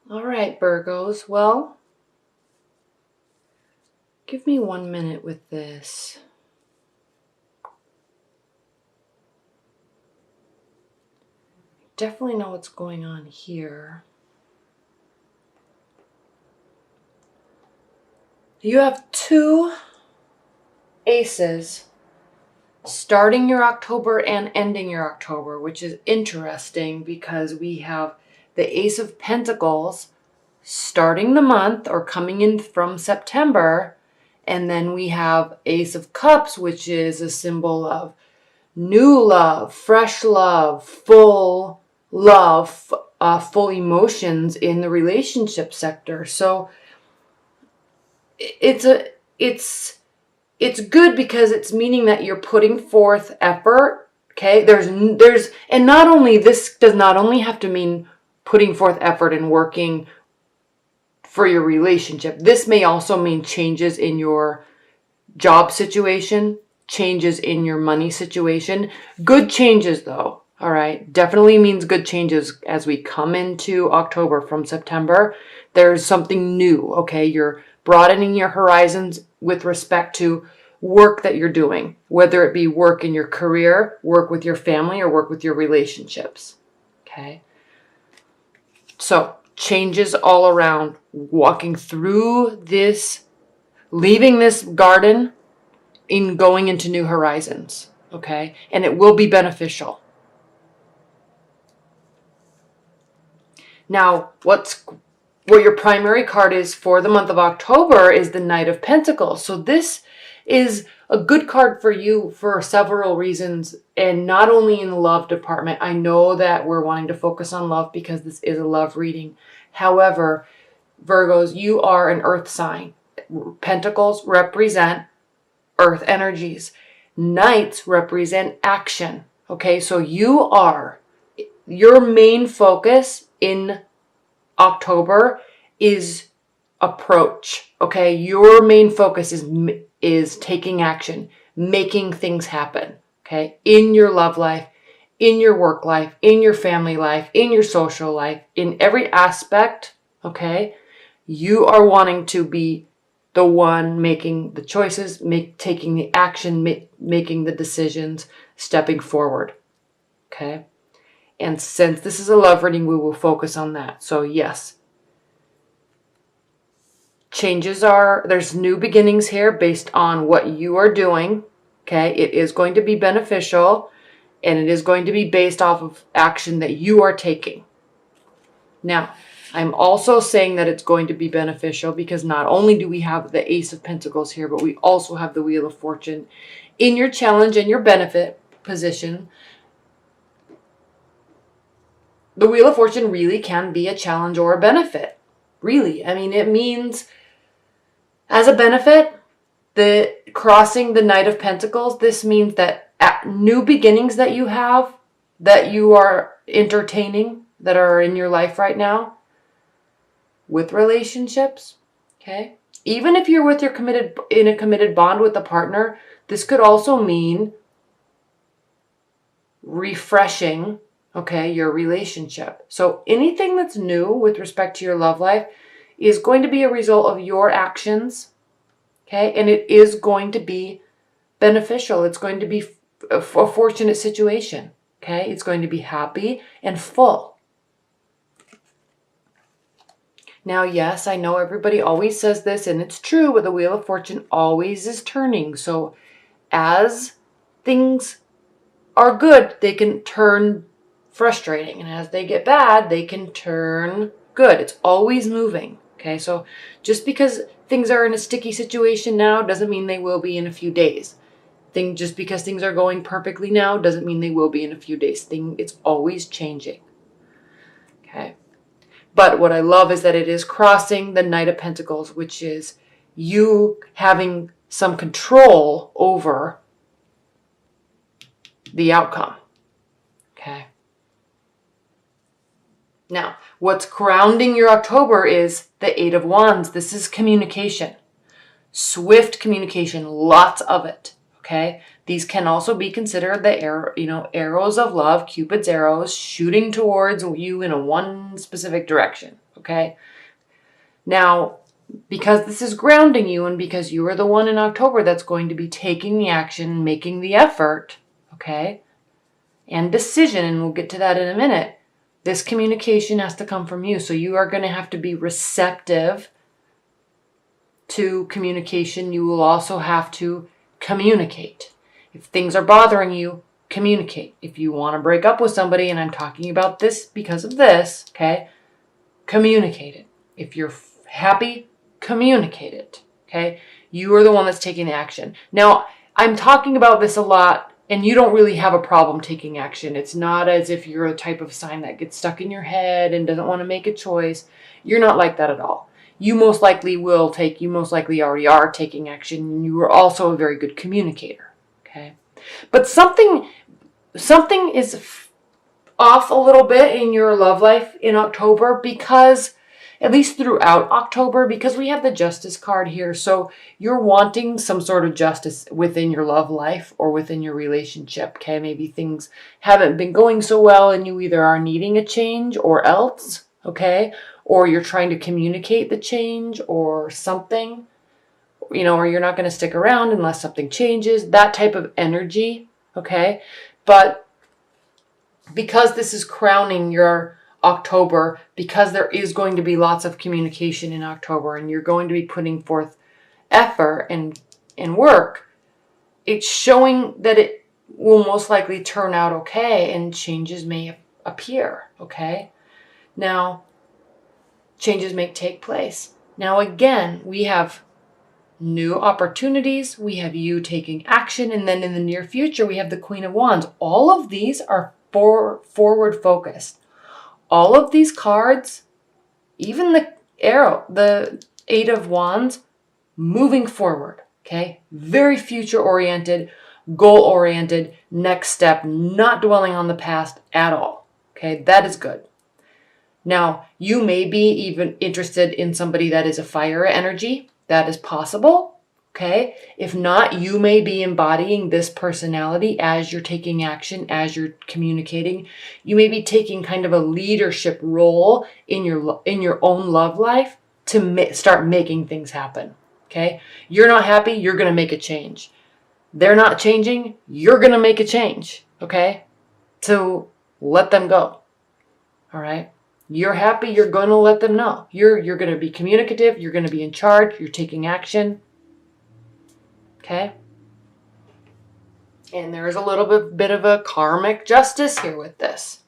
All right, Virgos. Well, give me 1 minute with this. Definitely know what's going on here. You have 2 aces starting your October and ending your October, which is interesting because we have the Ace of Pentacles starting the month or coming in from September, and then we have Ace of Cups, which is a symbol of new love, fresh love, full love, full emotions in the relationship sector. So it's good because it's meaning that you're putting forth effort. Okay, and not only this does not only have to mean putting forth effort and working for your relationship. This may also mean changes in your job situation, changes in your money situation. Good changes though, all right? Definitely means good changes as we come into October from September. There's something new, okay? You're broadening your horizons with respect to work that you're doing, whether it be work in your career, work with your family, or work with your relationships, okay? So changes all around, walking through this, leaving this garden in going into new horizons, okay? And it will be beneficial. Now, what your primary card is for the month of October is the Knight of Pentacles. So this is a good card for you for several reasons, and not only in the love department. I know that we're wanting to focus on love because this is a love reading. However, Virgos, you are an earth sign. Pentacles represent earth energies. Knights represent action. Okay, so your main focus in October is approach. Okay, your main focus is taking action, making things happen. Okay, in your love life, in your work life, in your family life, in your social life, in every aspect. Okay, you are wanting to be the one making the choices, taking the action, making the decisions, stepping forward. Okay, and since this is a love reading, we will focus on that. So yes, there's new beginnings here based on what you are doing. Okay, it is going to be beneficial, and it is going to be based off of action that you are taking. Now, I'm also saying that it's going to be beneficial because not only do we have the Ace of Pentacles here, but we also have the Wheel of Fortune in your challenge and your benefit position. The Wheel of Fortune really can be a challenge or a benefit. Really. I mean, it means as a benefit, the crossing the Knight of Pentacles, this means that new beginnings that you have, that you are entertaining, that are in your life right now, with relationships, okay? Even if you're in a committed bond with a partner, this could also mean refreshing, okay, your relationship. So anything that's new with respect to your love life is going to be a result of your actions, okay? And it is going to be beneficial. It's going to be a fortunate situation, okay? It's going to be happy and full. Now, yes, I know everybody always says this, and it's true, but the Wheel of Fortune always is turning. So as things are good, they can turn frustrating. And as they get bad, they can turn good. It's always moving. Okay, so just because things are in a sticky situation now doesn't mean they will be in a few days. Just because things are going perfectly now doesn't mean they will be in a few days. It's always changing. Okay. But what I love is that it is crossing the Knight of Pentacles, which is you having some control over the outcome. Okay. Now, what's grounding your October is the Eight of Wands. This is communication. Swift communication, lots of it. Okay. These can also be considered the arrows of love, Cupid's arrows shooting towards you in one specific direction. okay? Now, because this is grounding you and because you are the one in October that's going to be taking the action, making the effort, okay, and decision, and we'll get to that in a minute, this communication has to come from you. So you are going to have to be receptive to communication. You will also have to communicate. If things are bothering you, communicate. If you want to break up with somebody, and I'm talking about this because of this, okay, communicate it. If you're happy, communicate it, okay? You are the one that's taking the action. Now, I'm talking about this a lot, and you don't really have a problem taking action. It's not as if you're a type of sign that gets stuck in your head and doesn't want to make a choice. You're not like that at all. You most likely already are taking action. You are also a very good communicator, okay? But something is off a little bit in your love life in October, because at least throughout October, because we have the Justice card here. So you're wanting some sort of justice within your love life or within your relationship, okay? Maybe things haven't been going so well and you either are needing a change or else, okay? Or you're trying to communicate the change or something, or you're not going to stick around unless something changes, that type of energy, okay? But because this is crowning your October, because there is going to be lots of communication in October and you're going to be putting forth effort and work, it's showing that it will most likely turn out okay and changes may appear, okay? Now, changes may take place. Now, again, we have new opportunities, we have you taking action, and then in the near future, we have the Queen of Wands. All of these are forward focused. All of these cards, even the arrow, the Eight of Wands, moving forward, okay? Very future-oriented, goal-oriented, next step, not dwelling on the past at all, okay? That is good. Now, you may be even interested in somebody that is a fire energy. That is possible, okay? If not, you may be embodying this personality as you're taking action, as you're communicating. You may be taking kind of a leadership role in your own love life to start making things happen, okay? You're not happy, you're going to make a change. They're not changing, you're going to make a change, okay? To let them go, all right? You're happy, you're going to let them know. You're going to be communicative, you're going to be in charge, you're taking action. Okay? And there's a little bit of a karmic justice here with this.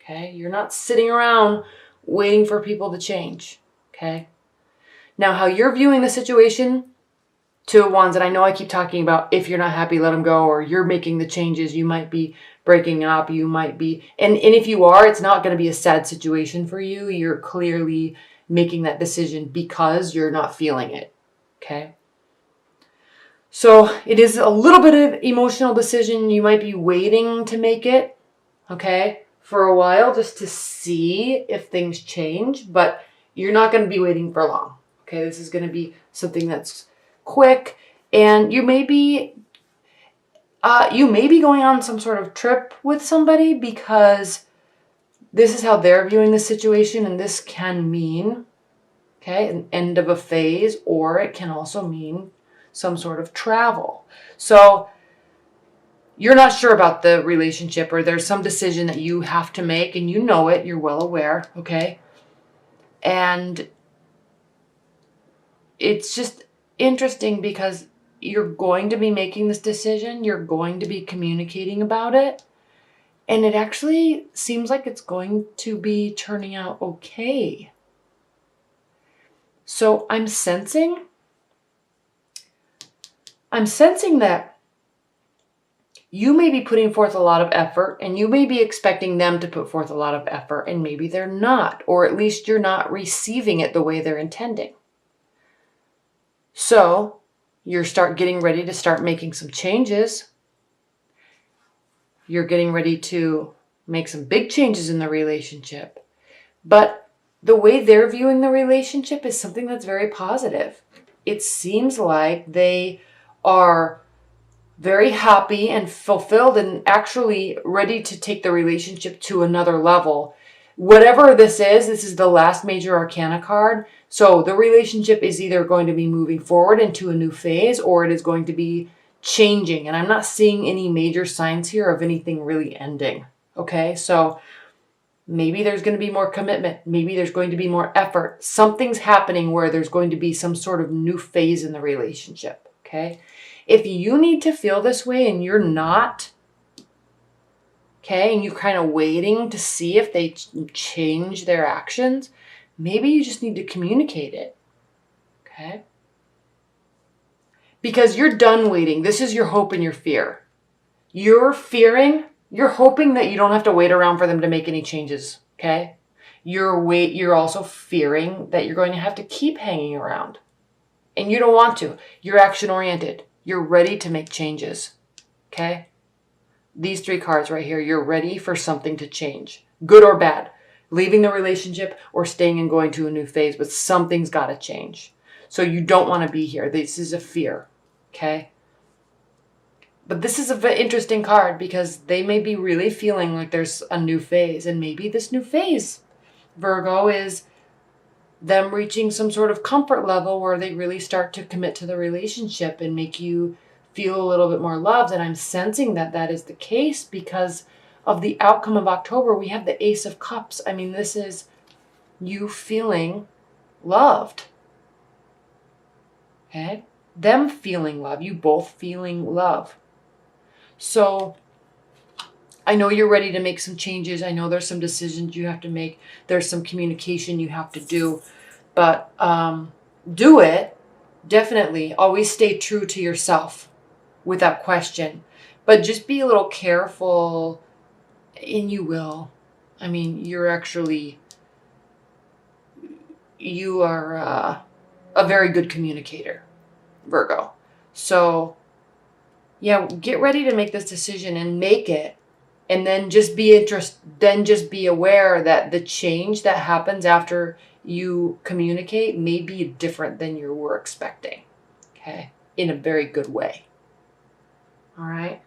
Okay? You're not sitting around waiting for people to change. Okay? Now, how you're viewing the situation, Two of Wands, and I know I keep talking about if you're not happy, let them go, or you're making the changes, you might be breaking up, you might be, and if you are, it's not going to be a sad situation for you. You're clearly making that decision because you're not feeling it, okay? So it is a little bit of emotional decision. You might be waiting to make it, okay, for a while just to see if things change, but you're not going to be waiting for long, okay? This is going to be something that's quick, and you may be going on some sort of trip with somebody because this is how they're viewing the situation, and this can mean, okay, an end of a phase, or it can also mean some sort of travel. So you're not sure about the relationship, or there's some decision that you have to make, and you know it, you're well aware, okay? And it's just interesting because you're going to be making this decision, you're going to be communicating about it, and it actually seems like it's going to be turning out okay. So I'm sensing that you may be putting forth a lot of effort, and you may be expecting them to put forth a lot of effort, and maybe they're not, or at least you're not receiving it the way they're intending. So you're getting ready to start making some changes. You're getting ready to make some big changes in the relationship. But the way they're viewing the relationship is something that's very positive. It seems like they are very happy and fulfilled and actually ready to take the relationship to another level. Whatever this is the last major arcana card. So the relationship is either going to be moving forward into a new phase, or it is going to be changing. And I'm not seeing any major signs here of anything really ending. Okay, so maybe there's going to be more commitment. Maybe there's going to be more effort. Something's happening where there's going to be some sort of new phase in the relationship. Okay, if you need to feel this way and you're not, okay, and you're kind of waiting to see if they change their actions, maybe you just need to communicate it, okay? Because you're done waiting. This is your hope and your fear. You're hoping that you don't have to wait around for them to make any changes, okay? You're also fearing that you're going to have to keep hanging around. And you don't want to. You're action-oriented. You're ready to make changes, okay? These 3 cards right here, you're ready for something to change, good or bad, leaving the relationship or staying and going to a new phase, but something's got to change. So you don't want to be here. This is a fear, okay? But this is an interesting card because they may be really feeling like there's a new phase, and maybe this new phase, Virgo, is them reaching some sort of comfort level where they really start to commit to the relationship and make you feel a little bit more loved. And I'm sensing that that is the case because of the outcome of October. We have the Ace of Cups. I mean, this is you feeling loved. Okay? Them feeling love. You both feeling love. So I know you're ready to make some changes. I know there's some decisions you have to make. There's some communication you have to do. But do it. Definitely. Always stay true to yourself. Without question. But just be a little careful, and you will. I mean, you are a very good communicator, Virgo. So, yeah, get ready to make this decision and make it. And then just be aware that the change that happens after you communicate may be different than you were expecting. Okay? In a very good way. All right.